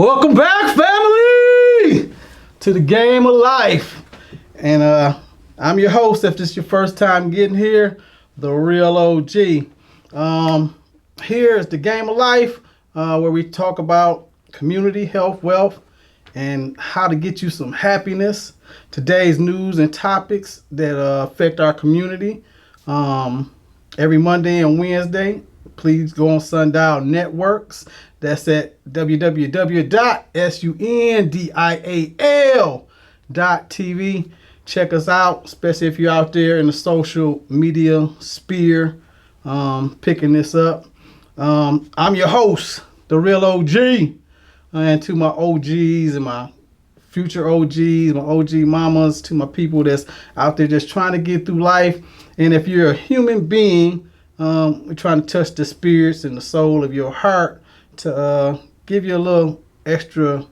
Welcome back, family, to the game of life. And I'm your host. If this is your first time getting here, the real OG. Here is the game of life, where we talk about community, health, wealth, and how to get you some happiness. Today's news and topics that affect our community. Every Monday and Wednesday, please go on Sundial Networks. That's at www.sundial.tv. Check us out, especially if you're out there in the social media sphere, picking this up. I'm your host, the real OG, and to my OGs and my future OGs, my OG mamas, to my people that's out there just trying to get through life. And if you're a human being, we're trying to touch the spirits and the soul of your heart to give you a little extra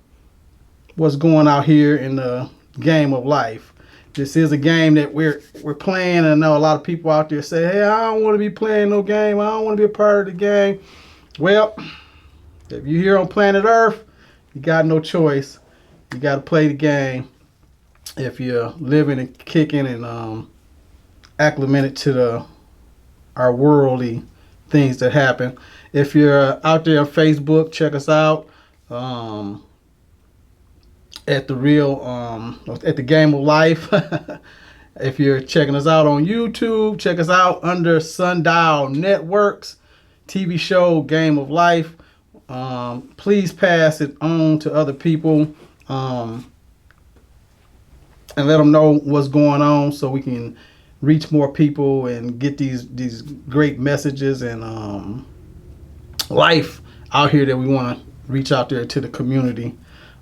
what's going out here in the game of life. This is a game that we're playing, and I know a lot of people out there say, hey, I don't want to be playing no game. I don't want to be a part of the game. Well, if you're here on planet Earth, you got no choice. You got to play the game if you're living and kicking and acclimated to our worldly things that happen. If you're out there on Facebook, check us out at the Game of Life. If you're checking us out on YouTube, check us out under Sundial Networks TV show Game of Life. Please pass it on to other people and let them know what's going on so we can reach more people and get these great messages and life out here that we want to reach out there to the community.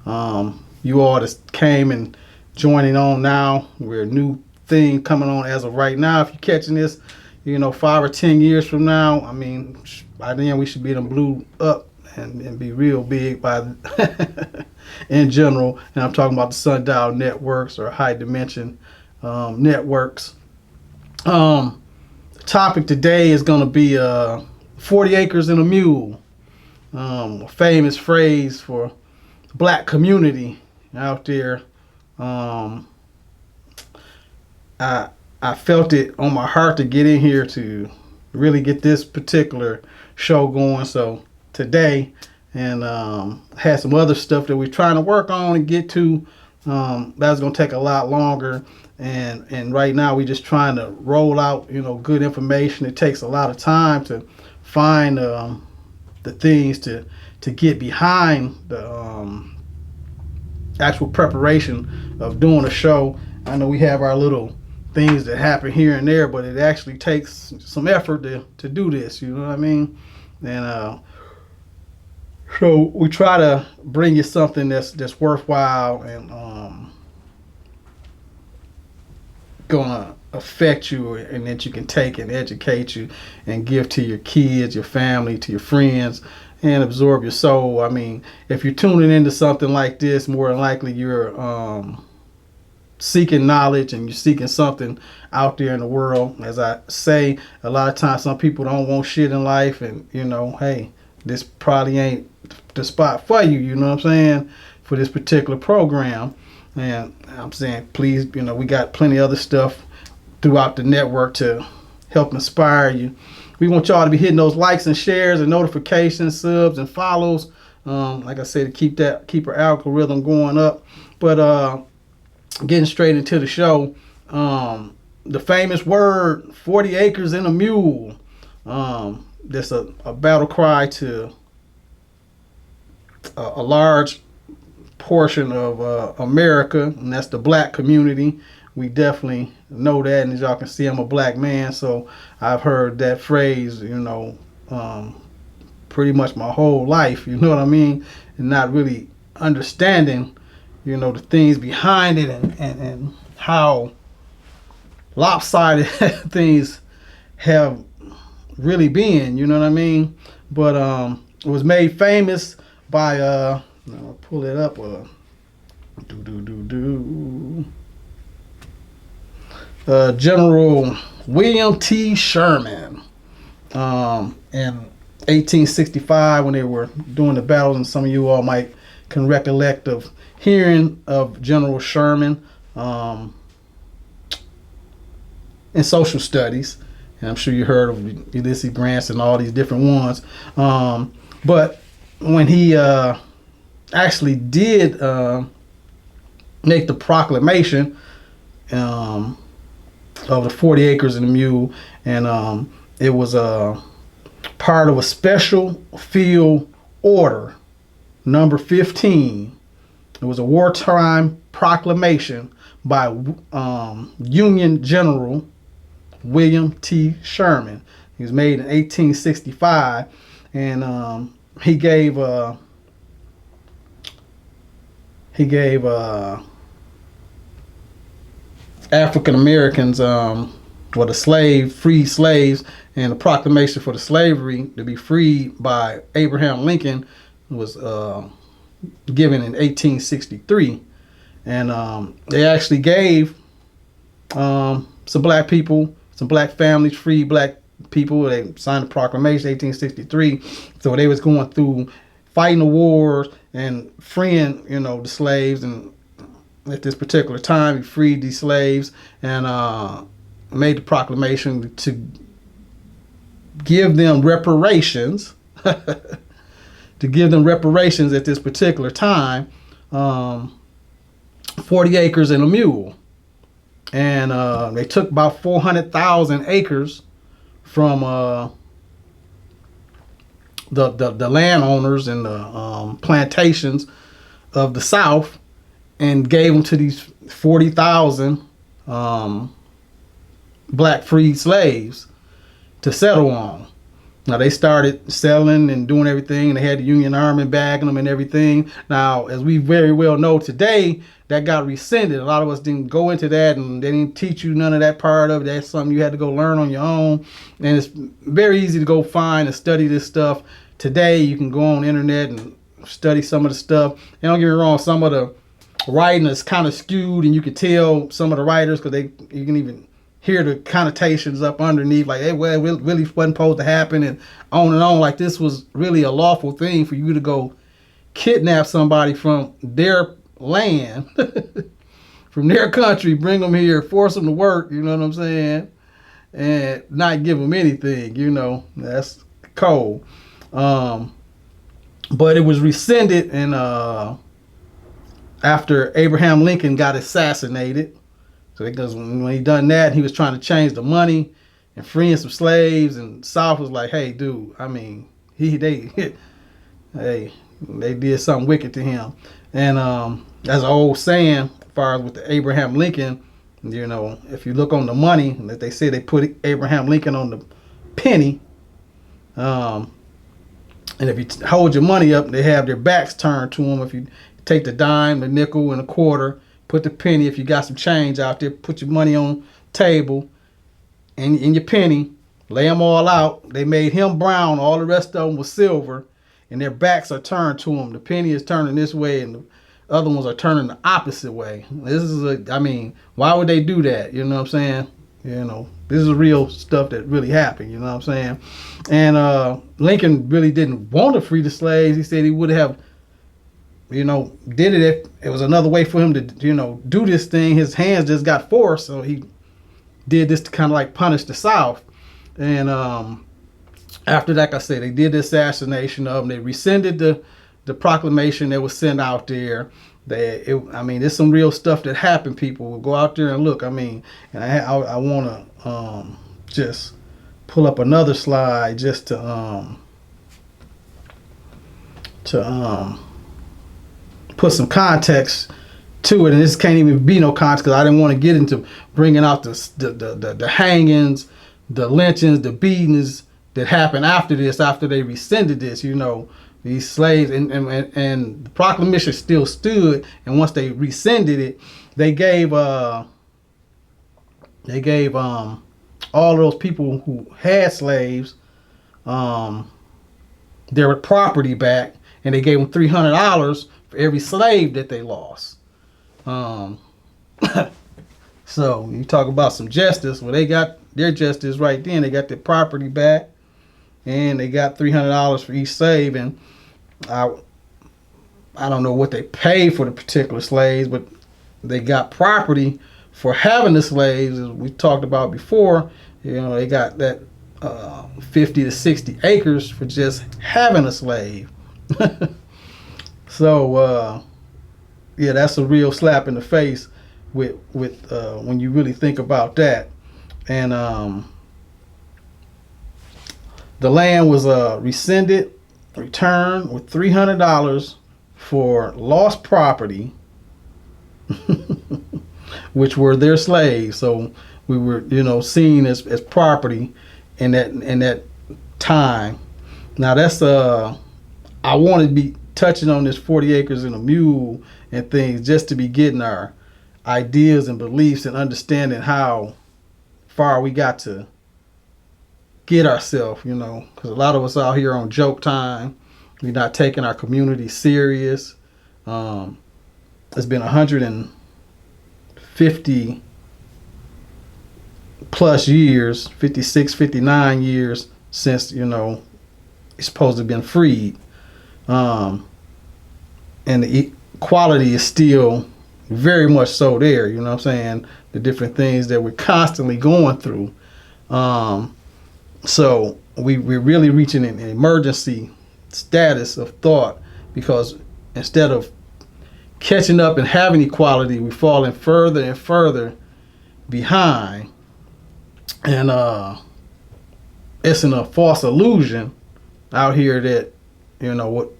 You all that came and joining on now, we're a new thing coming on as of right now. If you're catching this, 5 or 10 years from now, I mean, by then we should be them blew up and be real big by in general. And I'm talking about the Sundial Networks or high dimension networks. The topic today is going to be 40 acres and a mule, a famous phrase for the black community out there. I felt it on my heart to get in here to really get this particular show going. So today, and had some other stuff that we're trying to work on and get to. That's going to take a lot longer. And right now we're just trying to roll out, good information. It takes a lot of time to find the things to get behind the actual preparation of doing a show. I know we have our little things that happen here and there, but it actually takes some effort to do this, you know what I mean? And so we try to bring you something that's worthwhile and gonna affect you, and that you can take and educate you and give to your kids, your family, to your friends, and absorb your soul. I mean, if you're tuning into something like this, more than likely you're seeking knowledge and you're seeking something out there in the world. As I say, a lot of times some people don't want shit in life, and hey, this probably ain't the spot for you, you know what I'm saying, for this particular program. And I'm saying, please, we got plenty of other stuff throughout the network to help inspire you. We want y'all to be hitting those likes and shares and notifications, subs and follows. Like I said, to keep our algorithm going up. But getting straight into the show, the famous word 40 acres and a mule. That's a battle cry to a large portion of America, and that's the black community. We definitely know that, and as y'all can see, I'm a black man, so I've heard that phrase, pretty much my whole life, you know what I mean, and not really understanding, the things behind it and how lopsided things have really been, you know what I mean. But it was made famous by I'll pull it up. General William T. Sherman in 1865 when they were doing the battles, and some of you all might can recollect of hearing of General Sherman in social studies. And I'm sure you heard of Ulysses Grant and all these different ones. But when he actually did make the proclamation of the 40 acres and a mule, and it was part of a special field order number 15. It was a wartime proclamation by Union General William T. Sherman. He was made in 1865, and he gave African Americans, the free slaves, and the proclamation for the slavery to be freed by Abraham Lincoln was given in 1863. And they actually gave some black people, some black families, free black people. They signed the proclamation 1863. So they was going through fighting the wars and freeing, the slaves. And at this particular time, he freed these slaves and made the proclamation to give them reparations. To give them reparations at this particular time, 40 acres and a mule. And they took about 400,000 acres from the landowners and the plantations of the South and gave them to these 40,000 black freed slaves to settle on. Now they started selling and doing everything, and they had the Union Army bagging them and everything. Now, as we very well know today, that got rescinded. A lot of us didn't go into that, and they didn't teach you none of that part of it. That's something you had to go learn on your own. And it's very easy to go find and study this stuff. Today, you can go on the internet and study some of the stuff. And don't get me wrong, some of the writing is kind of skewed, and you can tell some of the writers because you can even hear the connotations up underneath, like, hey, well, it really wasn't supposed to happen, and on, like this was really a lawful thing for you to go kidnap somebody from their land, from their country, bring them here, force them to work, you know what I'm saying, and not give them anything, that's cold. But it was rescinded, and after Abraham Lincoln got assassinated. So because when he done that, he was trying to change the money and freeing some slaves, and South was like, "Hey, dude, I mean, they did something wicked to him." And as an old saying, as far as with the Abraham Lincoln, if you look on the money, that they say they put Abraham Lincoln on the penny, and if you hold your money up, they have their backs turned to them. If you take the dime, the nickel, and a quarter, put the penny, if you got some change out there, put your money on table and in your penny, lay them all out. They made him brown, all the rest of them was silver, and their backs are turned to him. The penny is turning this way, and the other ones are turning the opposite way. This is why would they do that? You know what I'm saying? This is real stuff that really happened, you know what I'm saying? And Lincoln really didn't want to free the slaves. He said he would have did it if it was another way for him to, do this thing. His hands just got forced, so he did this to kind of like punish the South. And after that, like I said, they did the assassination of him. They rescinded the proclamation that was sent out there. There's some real stuff that happened. People will go out there and look. And I want to just pull up another slide just to put some context to it, and this can't even be no context because I didn't want to get into bringing out the hangings, the lynchings, the beatings that happened after this, after they rescinded this. These slaves and the proclamation still stood, and once they rescinded it, they gave all those people who had slaves their property back, and they gave them $300 for every slave that they lost. So you talk about some justice. Well, they got their justice right then. They got their property back, and they got $300 for each slave. And I I don't know what they paid for the particular slaves, but they got property for having the slaves, as we talked about before. They got that 50 to 60 acres for just having a slave. So yeah, that's a real slap in the face with when you really think about that. And the land was returned with $300 for lost property, which were their slaves. So we were, seen as property in that time. Now that's I want to be touching on this 40 acres and a mule and things, just to be getting our ideas and beliefs and understanding how far we got to get ourselves, because a lot of us out here on joke time. We're not taking our community serious. It's been 150 plus years, 56, 59 years since, it's supposed to have been freed. And the equality is still very much so there, you know what I'm saying? The different things that we're constantly going through. So we're really reaching an emergency status of thought, because instead of catching up and having equality, we're falling further and further behind. And it's a false illusion out here that, what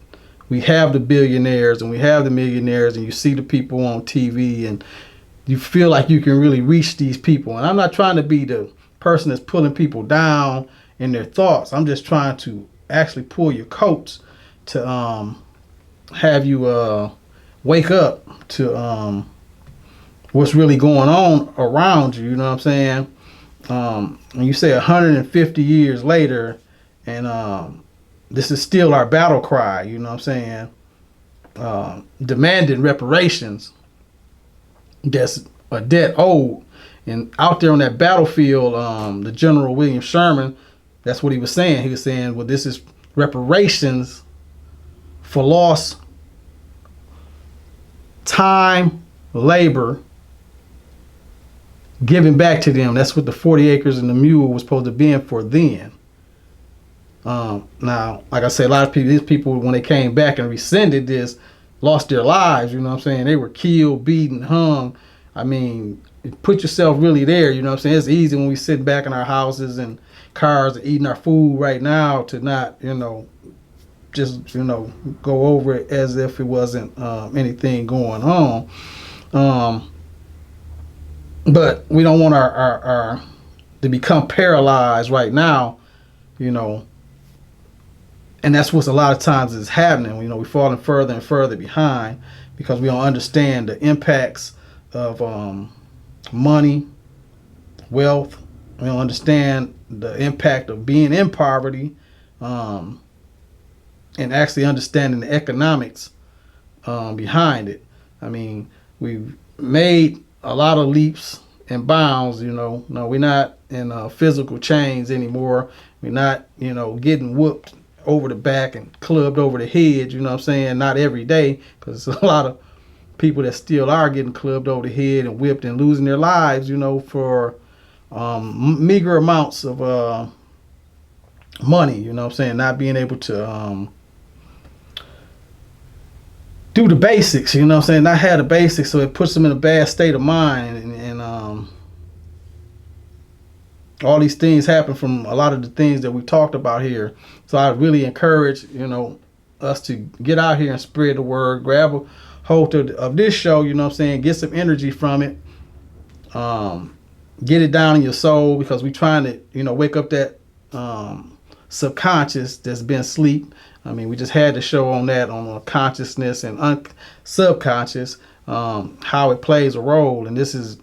we have the billionaires and we have the millionaires, and you see the people on TV and you feel like you can really reach these people. And I'm not trying to be the person that's pulling people down in their thoughts. I'm just trying to actually pull your coats to have you wake up to what's really going on around you. You know what I'm saying? And you say 150 years later, and this is still our battle cry. You know what I'm saying? Demanding reparations. That's a debt owed. And out there on that battlefield, the General William Sherman, that's what he was saying. He was saying, well, this is reparations for lost time, labor, giving back to them. That's what the 40 acres and the mule was supposed to be in for then. Now, like I said, a lot of people, these people, when they came back and rescinded this, lost their lives. You know what I'm saying? They were killed, beaten, hung. I mean, put yourself really there. You know what I'm saying? It's easy when we sit back in our houses and cars and eating our food right now to not, just, go over it as if it wasn't anything going on. But we don't want our to become paralyzed right now, and that's what's a lot of times is happening. We're falling further and further behind because we don't understand the impacts of money, wealth. We don't understand the impact of being in poverty, and actually understanding the economics behind it. I mean, we've made a lot of leaps and bounds. No, we're not in physical chains anymore. We're not, getting whooped over the back and clubbed over the head. You know what I'm saying? Not every day, because there's a lot of people that still are getting clubbed over the head and whipped and losing their lives, for meager amounts of money. You know what I'm saying? Not being able to do the basics. You know what I'm saying? Not have the basics, so it puts them in a bad state of mind, and all these things happen from a lot of the things that we talked about here. So I really encourage, us to get out here and spread the word, grab a hold of this show, you know what I'm saying, get some energy from it, get it down in your soul, because we're trying to, wake up that subconscious that's been asleep. I mean, we just had the show on that, on consciousness and subconscious, how it plays a role. And this is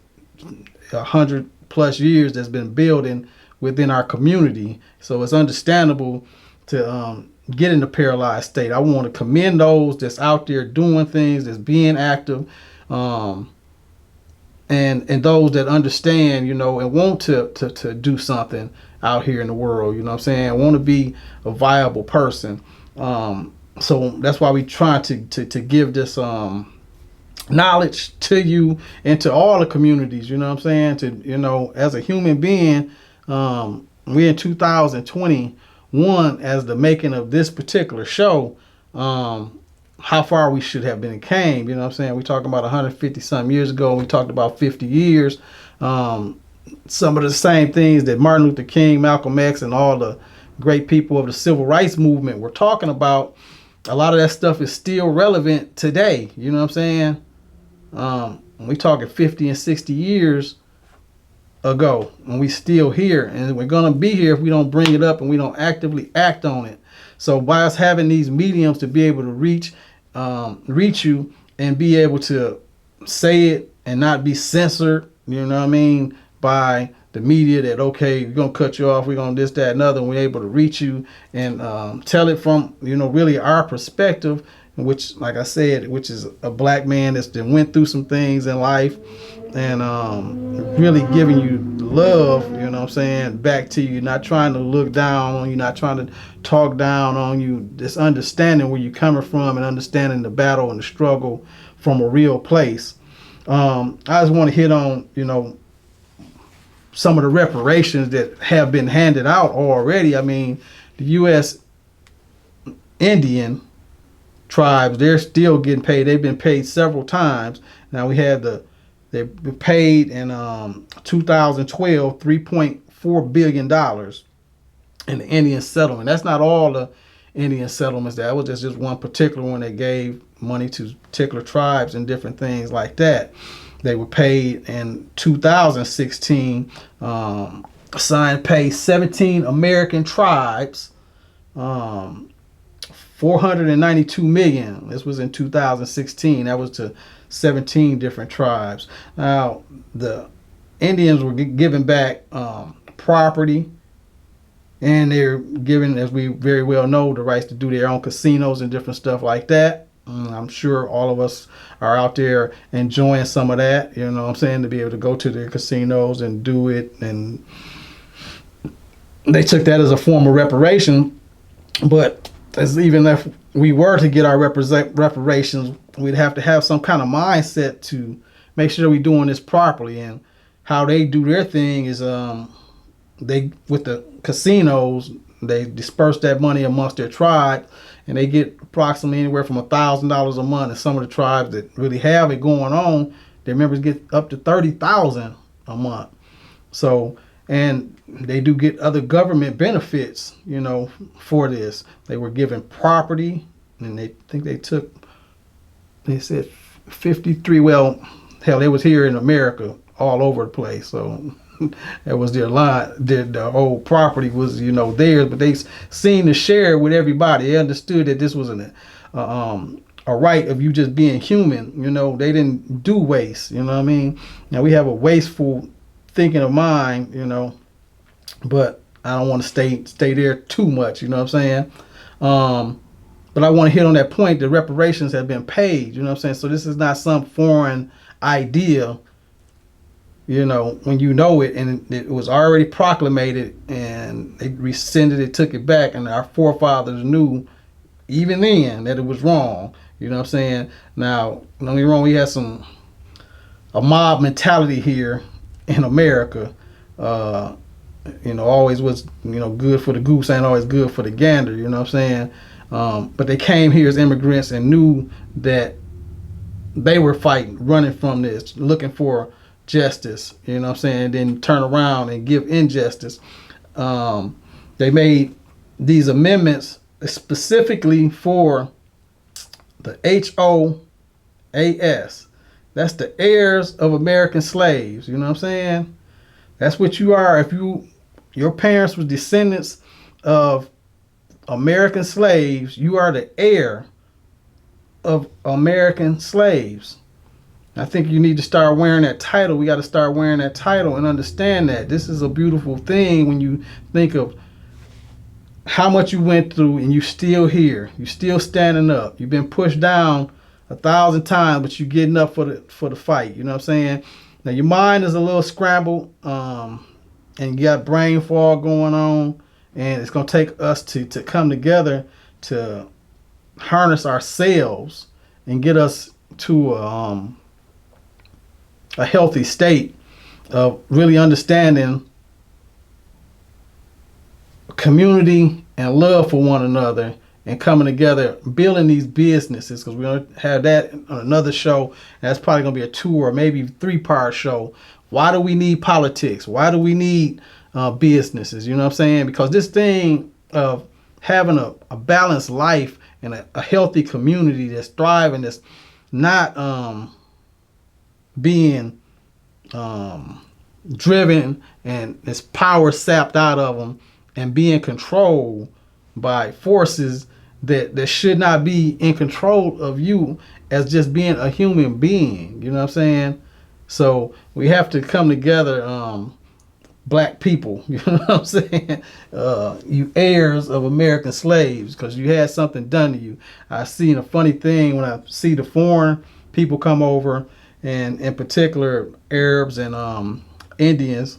100 plus years that's been building within our community. So it's understandable to get in the paralyzed state. I want to commend those that's out there doing things, that's being active, and those that understand, and want to do something out here in the world. You know what I'm saying? Want to be a viable person. So that's why we try to give this knowledge to you and to all the communities. You know what I'm saying? To, you know, as a human being, we in 2021 as the making of this particular show. How far we should have been came. You know what I'm saying? We talking about 150 some years ago. We talked about 50 years. Some of the same things that Martin Luther King, Malcolm X, and all the great people of the civil rights movement were talking about. A lot of that stuff is still relevant today. You know what I'm saying? We talking 50 and 60 years ago, and we still here, and we're gonna be here if we don't bring it up and we don't actively act on it. So by us having these mediums to be able to reach you and be able to say it and not be censored, you know what I mean, by the media that, okay, we're gonna cut you off, we're gonna this, that, and other, and we're able to reach you and tell it from, you know, really our perspective, which, like I said, which is a black man that's been went through some things in life, and really giving you love, you know what I'm saying, back to you, not trying to look down on you, not trying to talk down on you, just understanding where you're coming from and understanding the battle and the struggle from a real place. I just want to hit on, you know, some of the reparations that have been handed out already. I mean, the U.S. Indian tribes, they're still getting paid. They've been paid several times. Now we had they were paid in 2012 $3.4 billion in the Indian settlement. That's not all the Indian settlements. That was just one particular one that gave money to particular tribes and different things like that. They were paid in 2016, assigned pay 17 American tribes, 492 million. This was in 2016. That was to 17 different tribes. Now, the Indians were given back property, and they're given, as we very well know, the rights to do their own casinos and different stuff like that. I'm sure all of us are out there enjoying some of that, you know what I'm saying, to be able to go to the casinos and do it. And they took that as a form of reparation. But as even if we were to get our reparations, we'd have to have some kind of mindset to make sure we're doing this properly. And how they do their thing is they, with the casinos, they disperse that money amongst their tribe, and they get approximately anywhere from $1,000 a month. And some of the tribes that really have it going on, their members get up to $30,000 a month. So, and they do get other government benefits, you know, for this. They were given property, and they said 53. Well, hell, they was here in America all over the place. So that was their line. The whole property was, you know, theirs, but they seemed to share it with everybody. They understood that this was a right of you just being human. You know, they didn't do waste. You know what I mean? Now we have a wasteful thinking of mind, you know, but I don't want to stay there too much. You know what I'm saying? But I want to hit on that point. The reparations have been paid. You know what I'm saying? So this is not some foreign idea. You know, when you know it, and it was already proclamated, and they rescinded it, took it back, and our forefathers knew even then that it was wrong. You know what I'm saying? Now, don't get me wrong, we had a mob mentality here in America. You know, always was, you know, good for the goose ain't always good for the gander. You know what I'm saying? But they came here as immigrants and knew that they were fighting, running from this, looking for justice, you know what I'm saying, then turn around and give injustice. They made these amendments specifically for the HOAS. That's the heirs of American slaves, you know what I'm saying? That's what you are. If your parents were descendants of American slaves, you are the heir of American slaves. I think you need to start wearing that title. We got to start wearing that title and understand that this is a beautiful thing when you think of how much you went through and you still here. You still standing up. You've been pushed down 1,000 times, but you getting up for the fight. You know what I'm saying? Now your mind is a little scrambled, and you got brain fog going on, and it's gonna take us to come together to harness ourselves and get us to a healthy state of really understanding community and love for one another and coming together, building these businesses, because we're going to have that on another show. That's probably going to be a 2 or maybe 3-part show. Why do we need politics? Why do we need businesses? You know what I'm saying? Because this thing of having a balanced life and a healthy community that's thriving, that's not being driven and its power sapped out of them and being controlled by forces that should not be in control of you as just being a human being. You know what I'm saying? So we have to come together, black people, you know what I'm saying? You heirs of American slaves, because you had something done to you. I seen a funny thing when I see the foreign people come over, and in particular Arabs and Indians,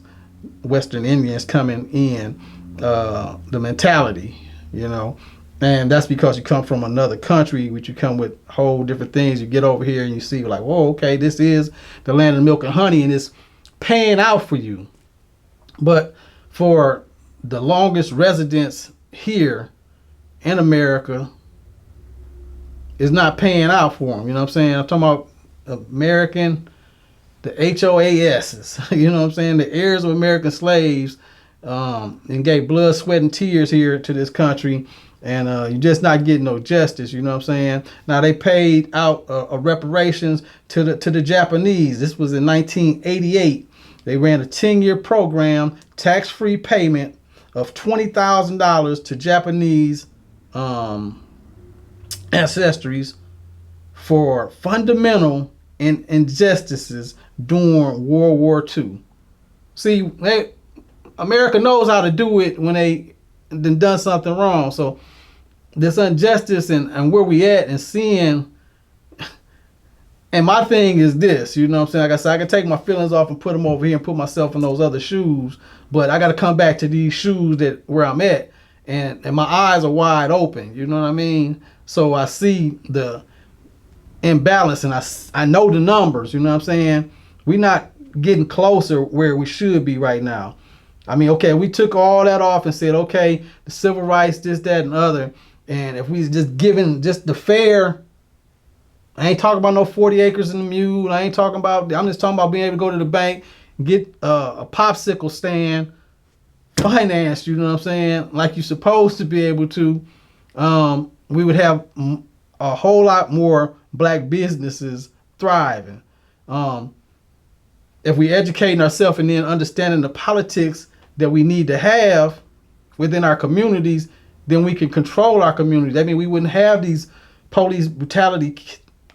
Western Indians coming in, the mentality, you know. And that's because you come from another country, which you come with whole different things. You get over here and you see like, whoa, okay, this is the land of milk and honey, and it's paying out for you. But for the longest residents here in America, it's not paying out for them. You know what I'm saying? I'm talking about American, the HOASs, you know what I'm saying? The heirs of American slaves, and gave blood, sweat, and tears here to this country. And you're just not getting no justice, you know what I'm saying? Now, they paid out reparations to the Japanese. This was in 1988. They ran a 10-year program, tax-free payment of $20,000 to Japanese ancestries for fundamental injustices during World War II. See, America knows how to do it when they done something wrong. So this injustice and where we at and seeing, and my thing is this, you know what I'm saying? Like I said, I can take my feelings off and put them over here and put myself in those other shoes, but I got to come back to these shoes that where I'm at, and my eyes are wide open, you know what I mean? So I see the imbalance, and I know the numbers, you know what I'm saying? We're not getting closer where we should be right now. I mean, okay, we took all that off and said, okay, the civil rights, this, that, and other, and if we just given just the fair, I ain't talking about no 40 acres in the mule. I'm just talking about being able to go to the bank, get a popsicle stand financed, you know what I'm saying, like you're supposed to be able to. We would have a whole lot more black businesses thriving. If we educating ourselves and then understanding the politics that we need to have within our communities, then we can control our communities. I mean, we wouldn't have these police brutality,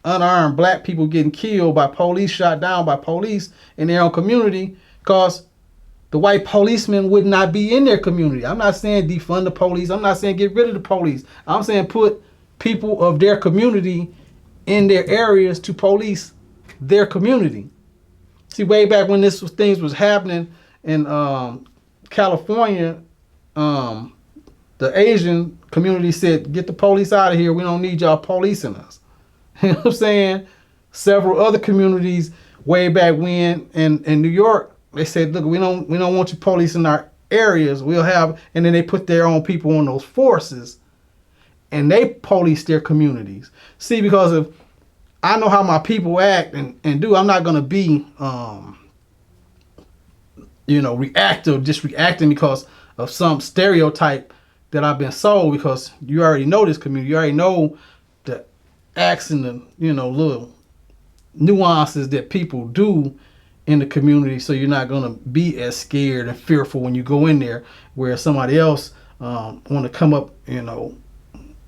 unarmed black people getting killed by police, shot down by police in their own community, because the white policemen would not be in their community. I'm not saying defund the police. I'm not saying get rid of the police. I'm saying put people of their community in their areas to police their community. See, way back when things was happening in California, the Asian community said, get the police out of here. We don't need y'all policing us. You know what I'm saying? Several other communities way back when in New York, they said, look, we don't want you policing our areas. We'll have, and then they put their own people on those forces and they police their communities. See, because if I know how my people act and do, I'm not going to be, reactive, just reacting because of some stereotype that I've been sold, because you already know this community. You already know the acts and the, little nuances that people do in the community. So you're not going to be as scared and fearful when you go in there, where somebody else want to come up,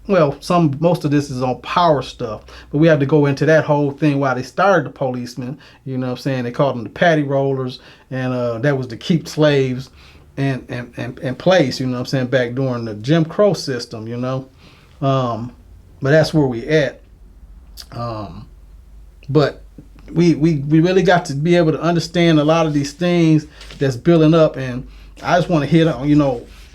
most of this is on power stuff, but we have to go into that whole thing why they started the policemen, you know what I'm saying? They called them the patty rollers, and that was to keep slaves in place, you know what I'm saying, back during the Jim Crow system, but that's where we at. But we really got to be able to understand a lot of these things that's building up, and I just want to hit on,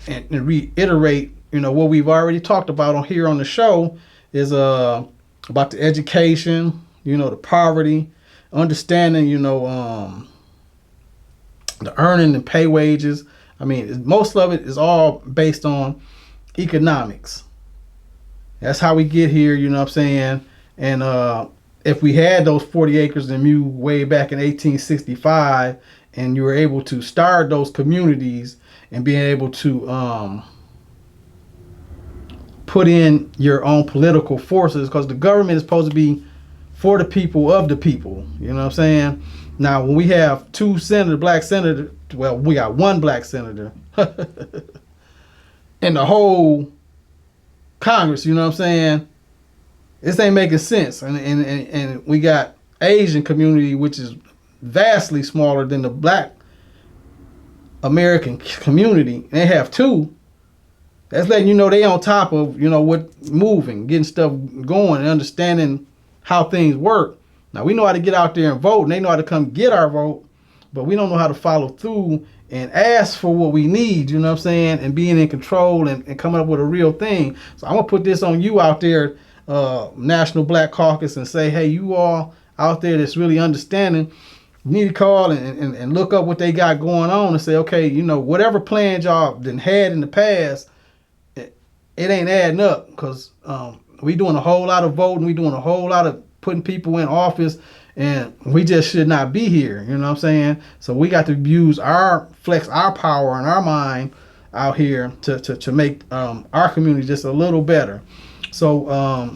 and reiterate, what we've already talked about on here on the show, is about the education, the poverty, understanding, the earning and pay wages. I mean, most of it is all based on economics. That's how we get here, you know what I'm saying? And if we had those 40 acres and mule way back in 1865, and you were able to start those communities and being able to put in your own political forces, because the government is supposed to be for the people, of the people, you know what I'm saying? Now, when we have black senators, well, we got one black senator in the whole Congress, you know what I'm saying? This ain't making sense. And we got Asian community, which is vastly smaller than the black American community. They have two. That's letting you know they on top of, what moving, getting stuff going, and understanding how things work. Now, we know how to get out there and vote, and they know how to come get our vote, but we don't know how to follow through and ask for what we need, you know what I'm saying, and being in control and coming up with a real thing. So I'm going to put this on you out there, National Black Caucus, and say, hey, you all out there that's really understanding, you need to call and look up what they got going on and say, okay, whatever plans y'all done had in the past, it ain't adding up, because we doing a whole lot of voting, we doing a whole lot of putting people in office, and we just should not be here, you know what I'm saying? So we got to flex our power and our mind out here to make our community just a little better. So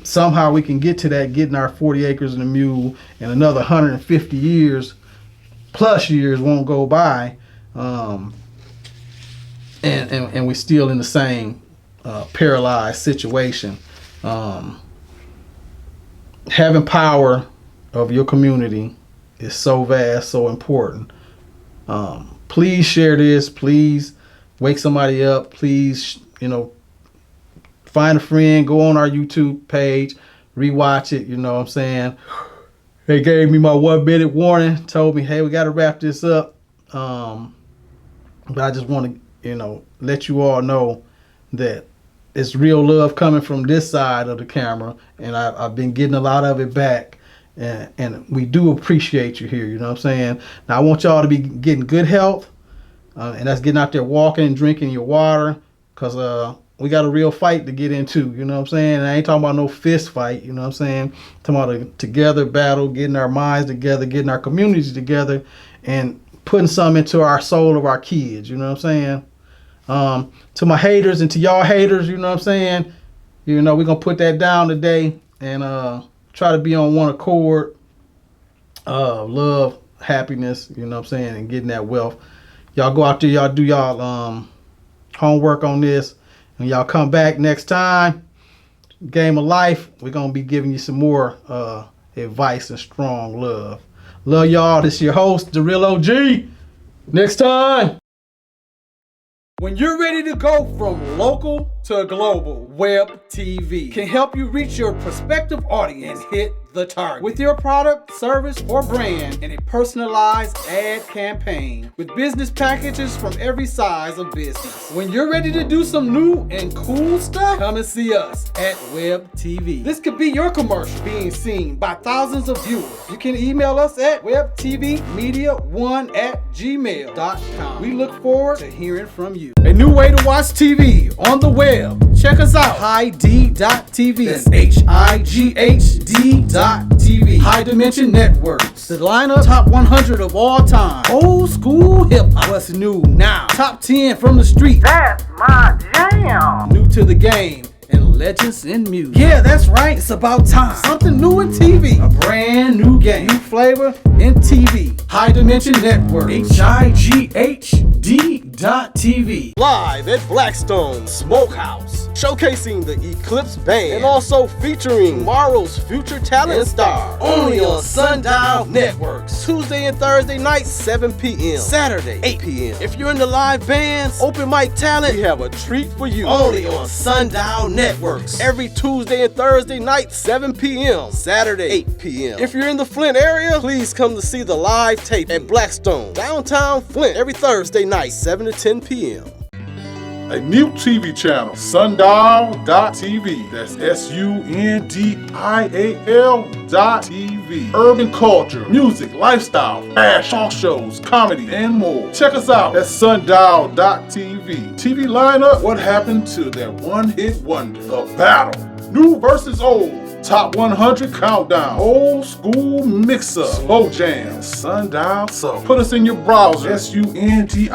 somehow we can get to that, getting our 40 acres and a mule, and another 150 years won't go by, and we're still in the same paralyzed situation. Having power of your community is so vast, so important. Please share this. Please wake somebody up. Please, find a friend, go on our YouTube page, rewatch it, you know what I'm saying? They gave me my 1 minute warning, told me, hey, we got to wrap this up. But I just want to, let you all know that it's real love coming from this side of the camera, and I've been getting a lot of it back, and we do appreciate you here, you know what I'm saying? Now, I want y'all to be getting good health, and that's getting out there walking and drinking your water, because we got a real fight to get into, you know what I'm saying? And I ain't talking about no fist fight, you know what I'm saying? I'm talking about a together battle, getting our minds together, getting our communities together, and putting something into our soul of our kids, you know what I'm saying? To my haters and to y'all haters, you know what I'm saying? We're going to put that down today and try to be on one accord. Love, happiness, you know what I'm saying, and getting that wealth. Y'all go out there, y'all do y'all homework on this, and y'all come back next time. Game of Life, we're going to be giving you some more advice and strong love. Love y'all. This is your host, The Real OG. Next time. When you're ready to go from local to global, Web TV can help you reach your prospective audience and hit the target with your product, service, or brand in a personalized ad campaign with business packages from every size of business. When you're ready to do some new and cool stuff, come and see us at Web TV. This could be your commercial being seen by thousands of viewers. You can email us at webtvmedia1@gmail.com. We look forward to hearing from you. A new way to watch TV on the web. Check us out, HighD.tv. That's HIGHD.tv. High Dimension Networks. The lineup, top 100 of all time. Old school hip hop. What's new now? Top 10 from the street. That's my jam. New to the game. And legends in music. Yeah, that's right. It's about time. Something new in TV. A brand new game. New flavor in TV. High Dimension Network. HIGHD.tv. Live at Blackstone Smokehouse. Showcasing the Eclipse Band. And also featuring tomorrow's future talent star. Only on Sundial Networks. Tuesday and Thursday nights, 7 p.m. Saturday, 8 p.m. If you're in the live bands, open mic talent, we have a treat for you. Only on Sundial Networks. Every Tuesday and Thursday night, 7 p.m. Saturday, 8 p.m. If you're in the Flint area, please come to see the live tape at Blackstone, downtown Flint, every Thursday night, 7 to 10 p.m. a new TV channel, sundial.tv. That's sundial.tv. Urban culture, music, lifestyle, fashion, talk shows, comedy, and more. Check us out at sundial.tv. TV lineup, what happened to that one hit wonder? The battle, new versus old. Top 100 countdown, old school mix-up, slow jam, sundial. So put us in your browser, sundial.tv.